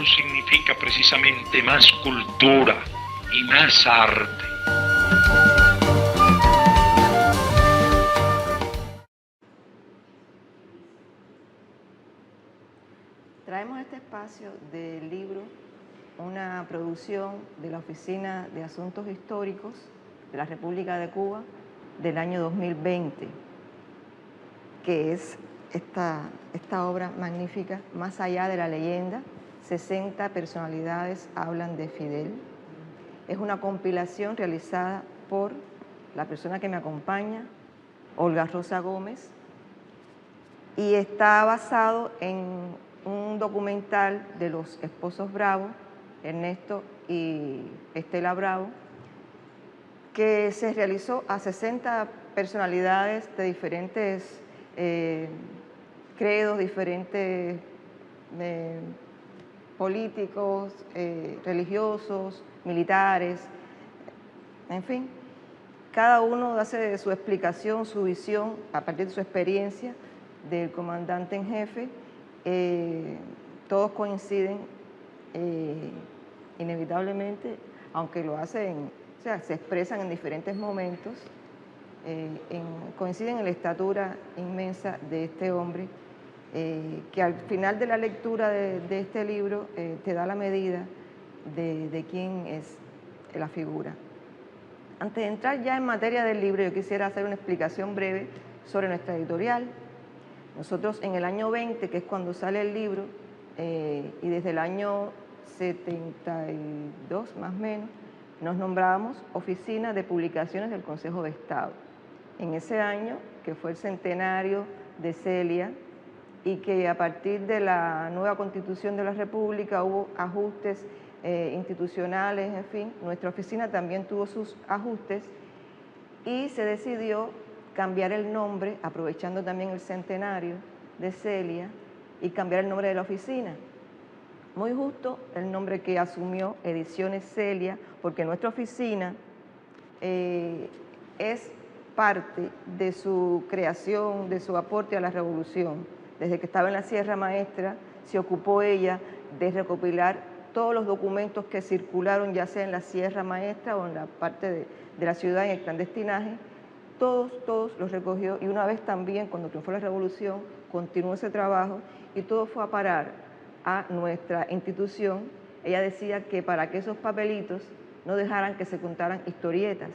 educación significa precisamente más cultura y más arte. Traemos este espacio del libro, una producción de la Oficina de Asuntos Históricos de la República de Cuba del año 2020, que es esta obra magnífica, Más allá de la leyenda, 60 personalidades hablan de Fidel. Es una compilación realizada por la persona que me acompaña, Olga Rosa Gómez, y está basado en un documental de los esposos Bravo, Ernesto y Estela Bravo, que se realizó a 60 personalidades de diferentes credos, diferentes políticos, religiosos, militares, en fin. Cada uno hace su explicación, su visión, a partir de su experiencia del comandante en jefe. Todos coinciden inevitablemente, aunque lo hacen, o sea, se expresan en diferentes momentos, coinciden en la estatura inmensa de este hombre, que al final de la lectura de este libro te da la medida de quién es la figura. Antes de entrar ya en materia del libro, yo quisiera hacer una explicación breve sobre nuestra editorial. Nosotros en el año 20, que es cuando sale el libro, y desde el año 72 más o menos, nos nombrábamos Oficina de Publicaciones del Consejo de Estado. En ese año, que fue el centenario de Celia, y que a partir de la nueva Constitución de la República hubo ajustes institucionales, en fin, nuestra oficina también tuvo sus ajustes y se decidió cambiar el nombre, aprovechando también el centenario de Celia, y cambiar el nombre de la oficina. Muy justo el nombre que asumió Ediciones Celia, porque nuestra oficina es parte de su creación, de su aporte a la revolución. Desde que estaba en la Sierra Maestra, se ocupó ella de recopilar todos los documentos que circularon, ya sea en la Sierra Maestra o en la parte de la ciudad, en el clandestinaje. Todos los recogió, y una vez también, cuando triunfó la revolución, continuó ese trabajo y todo fue a parar a nuestra institución. Ella decía que para que esos papelitos no dejaran que se contaran historietas.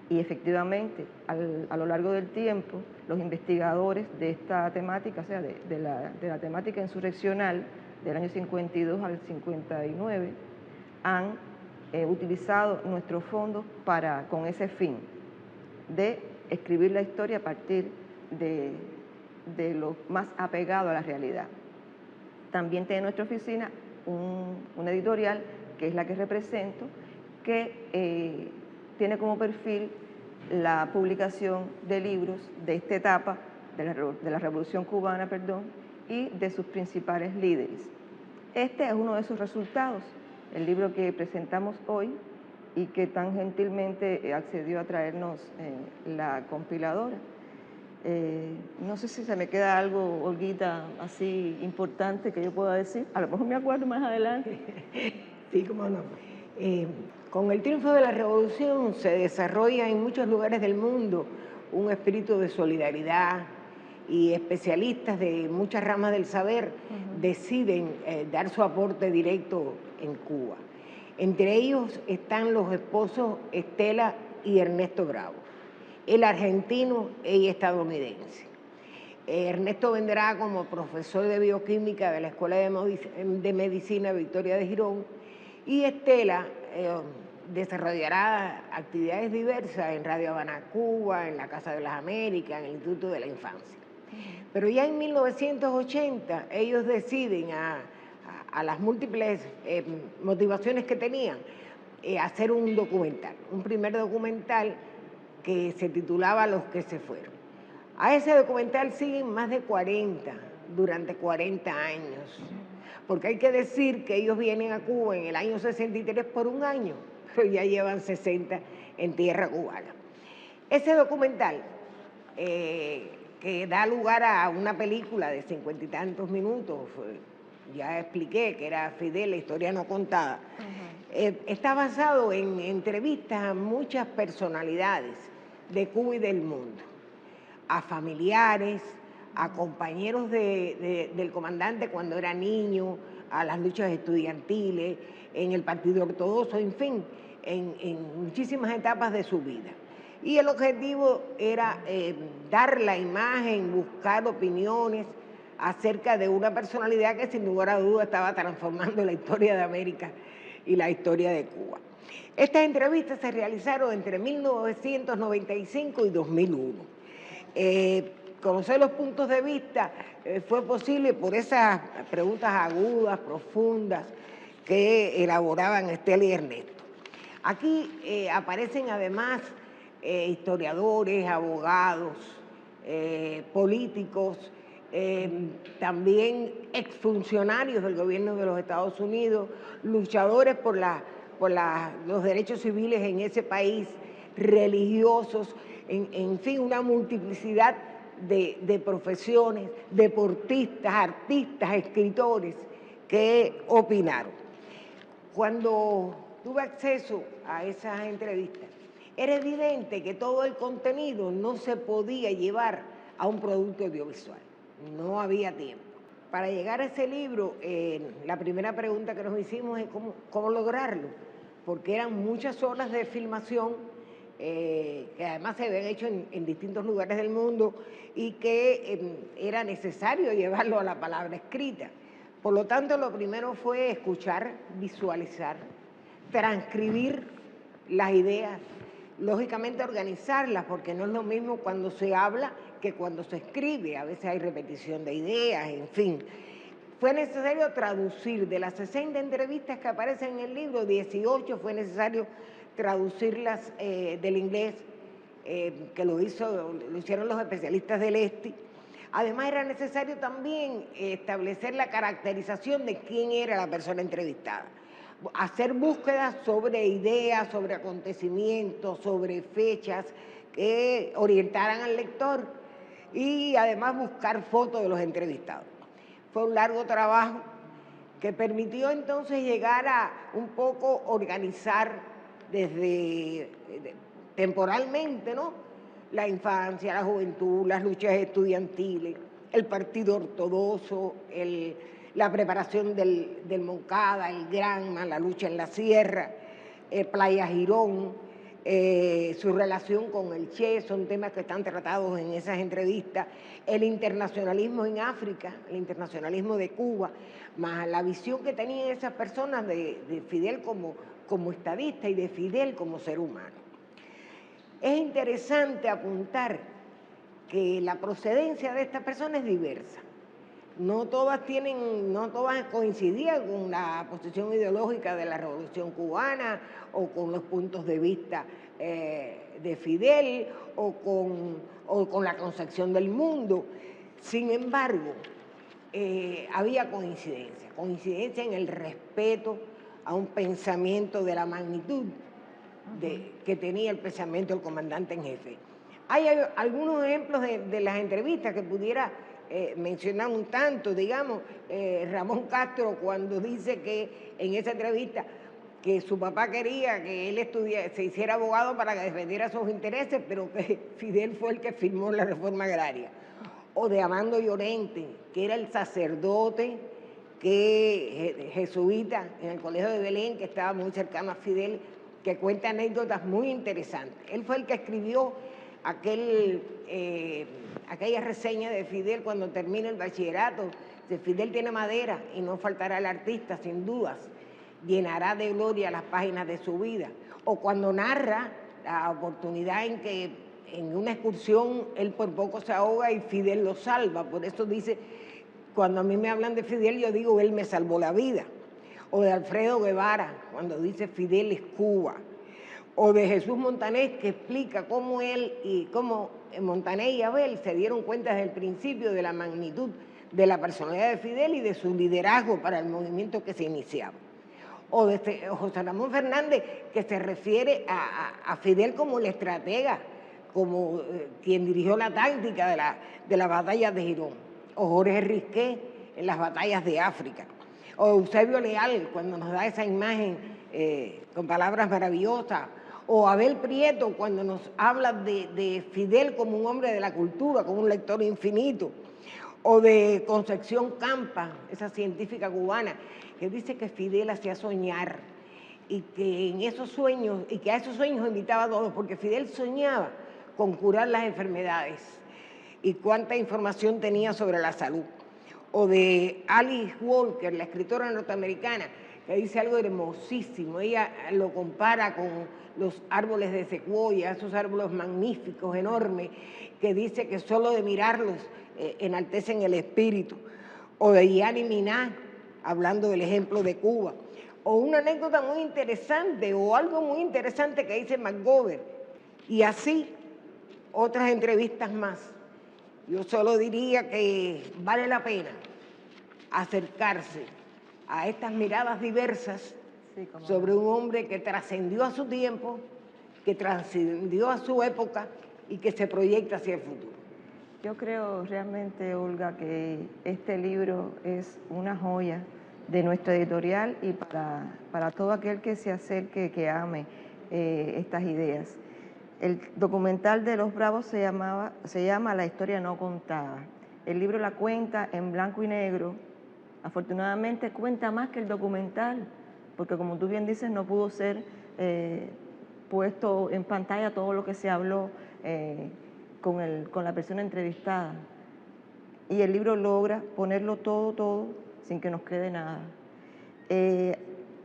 Y efectivamente, a lo largo del tiempo, los investigadores de esta temática, o sea, de la temática insurreccional del año 52 al 59, han utilizado nuestros fondos con ese fin de escribir la historia a partir de lo más apegado a la realidad. También tiene nuestra oficina una editorial, que es la que represento, que tiene como perfil la publicación de libros de esta etapa de la Revolución Cubana, y de sus principales líderes. Este es uno de sus resultados, el libro que presentamos hoy y que tan gentilmente accedió a traernos la compiladora. No sé si se me queda algo, Olguita, así importante que yo pueda decir. A lo mejor me acuerdo más adelante. Sí, cómo no. Con el triunfo de la revolución se desarrolla en muchos lugares del mundo un espíritu de solidaridad, y especialistas de muchas ramas del saber deciden dar su aporte directo en Cuba. Entre ellos están los esposos Estela y Ernesto Bravo, el argentino, ella estadounidense. Ernesto vendrá como profesor de bioquímica de la Escuela de Medicina Victoria de Girón, y Estela desarrollará actividades diversas en Radio Habana, Cuba, en la Casa de las Américas, en el Instituto de la Infancia. Pero ya en 1980 ellos deciden, a las múltiples motivaciones que tenían, hacer un documental, un primer documental que se titulaba Los que se fueron. A ese documental siguen más de 40, durante 40 años, porque hay que decir que ellos vienen a Cuba en el año 63 por un año, pero ya llevan 60 en tierra cubana. Ese documental, que da lugar a una película de 50 y tantos minutos, ya expliqué que era Fidel, la historia no contada, está basado en entrevistas a muchas personalidades de Cuba y del mundo, a familiares, a compañeros del comandante cuando era niño, a las luchas estudiantiles, en el Partido Ortodoxo, en fin, en muchísimas etapas de su vida. Y el objetivo era dar la imagen, buscar opiniones acerca de una personalidad que sin lugar a dudas estaba transformando la historia de América y la historia de Cuba. Estas entrevistas se realizaron entre 1995 y 2001. Conocer los puntos de vista fue posible por esas preguntas agudas, profundas, que elaboraban Estela y Ernesto. Aquí aparecen además historiadores, abogados, políticos, también exfuncionarios del gobierno de los Estados Unidos, luchadores por los derechos civiles en ese país, religiosos, en fin, una multiplicidad de profesiones, deportistas, artistas, escritores que opinaron. Cuando tuve acceso a esas entrevistas, era evidente que todo el contenido no se podía llevar a un producto audiovisual, no había tiempo. Para llegar a ese libro, la primera pregunta que nos hicimos es cómo lograrlo, porque eran muchas horas de filmación que además se habían hecho en distintos lugares del mundo y que era necesario llevarlo a la palabra escrita. Por lo tanto, lo primero fue escuchar, visualizar, transcribir las ideas, lógicamente organizarlas, porque no es lo mismo cuando se habla que cuando se escribe. A veces hay repetición de ideas, en fin. Fue necesario traducir de las 60 entrevistas que aparecen en el libro, 18 fue necesario traducirlas del inglés, que lo hicieron los especialistas del ESTI. Además era necesario también establecer la caracterización de quién era la persona entrevistada, hacer búsquedas sobre ideas, sobre acontecimientos, sobre fechas que orientaran al lector y además buscar fotos de los entrevistados. Fue un largo trabajo que permitió entonces llegar a un poco organizar desde temporalmente, ¿no?, la infancia, la juventud, las luchas estudiantiles, el Partido Ortodoxo, la preparación del Moncada, el Granma, la lucha en la sierra, Playa Girón, su relación con el Che, son temas que están tratados en esas entrevistas, el internacionalismo en África, el internacionalismo de Cuba, más la visión que tenían esas personas de Fidel como estadista y de Fidel como ser humano. Es interesante apuntar que la procedencia de estas personas es diversa. No todas coincidían con la posición ideológica de la Revolución Cubana o con los puntos de vista de Fidel o con la concepción del mundo. Sin embargo, había coincidencia en el respeto a un pensamiento de la magnitud que tenía el pensamiento del comandante en jefe. Hay algunos ejemplos de las entrevistas que pudiera mencionar un tanto, digamos, Ramón Castro cuando dice que en esa entrevista que su papá quería que él se hiciera abogado para que defendiera sus intereses, pero que Fidel fue el que firmó la reforma agraria. O de Amando Llorente, que era el sacerdote jesuita en el Colegio de Belén, que estaba muy cercano a Fidel, que cuenta anécdotas muy interesantes. Él fue el que escribió aquella reseña de Fidel cuando termina el bachillerato, de Fidel tiene madera y no faltará el artista, sin dudas, llenará de gloria las páginas de su vida. O cuando narra la oportunidad en que en una excursión él por poco se ahoga y Fidel lo salva. Por eso dice, cuando a mí me hablan de Fidel, yo digo, él me salvó la vida. O de Alfredo Guevara, cuando dice Fidel es Cuba. O de Jesús Montaner, que explica cómo él y cómo Montaner y Abel se dieron cuenta desde el principio de la magnitud de la personalidad de Fidel y de su liderazgo para el movimiento que se iniciaba. O de José Ramón Fernández, que se refiere a Fidel como el estratega, como quien dirigió la táctica de la batalla de Girón. O Jorge Risqué en las batallas de África. o Eusebio Leal, cuando nos da esa imagen con palabras maravillosas, o Abel Prieto, cuando nos habla de Fidel como un hombre de la cultura, como un lector infinito, o de Concepción Campa, esa científica cubana, que dice que Fidel hacía soñar, y que en esos sueños, y que a esos sueños invitaba a todos, porque Fidel soñaba con curar las enfermedades, y cuánta información tenía sobre la salud. O de Alice Walker, la escritora norteamericana, que dice algo hermosísimo. Ella lo compara con los árboles de secuoya, esos árboles magníficos, enormes, que dice que solo de mirarlos enaltecen el espíritu. O de Yani Minaj, hablando del ejemplo de Cuba. O una anécdota muy interesante, o algo muy interesante que dice McGovern. Y así, otras entrevistas más. Yo solo diría que vale la pena acercarse a estas miradas diversas sobre un hombre que trascendió a su tiempo, que trascendió a su época y que se proyecta hacia el futuro. Yo creo realmente, Olga, que este libro es una joya de nuestra editorial y para todo aquel que se acerque, que ame estas ideas. El documental de Los Bravos se llama La historia no contada. El libro la cuenta en blanco y negro. Afortunadamente cuenta más que el documental, porque como tú bien dices, no pudo ser puesto en pantalla todo lo que se habló con la persona entrevistada. Y el libro logra ponerlo todo, sin que nos quede nada.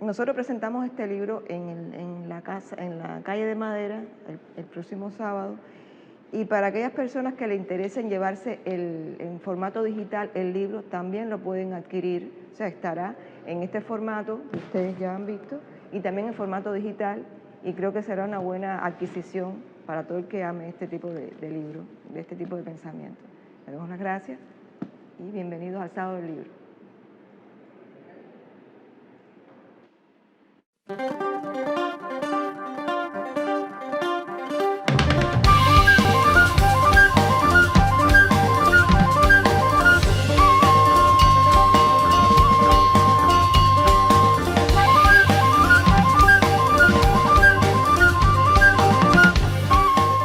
Nosotros presentamos este libro en la calle de Madera el próximo sábado, y para aquellas personas que le interesen llevarse en formato digital el libro, también lo pueden adquirir. O sea, estará en este formato que ustedes ya han visto, y también en formato digital, y creo que será una buena adquisición para todo el que ame este tipo de libro, de este tipo de pensamiento. Le damos las gracias y bienvenidos al Sábado del Libro.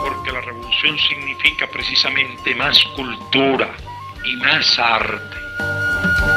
Porque la revolución significa precisamente más cultura y más arte.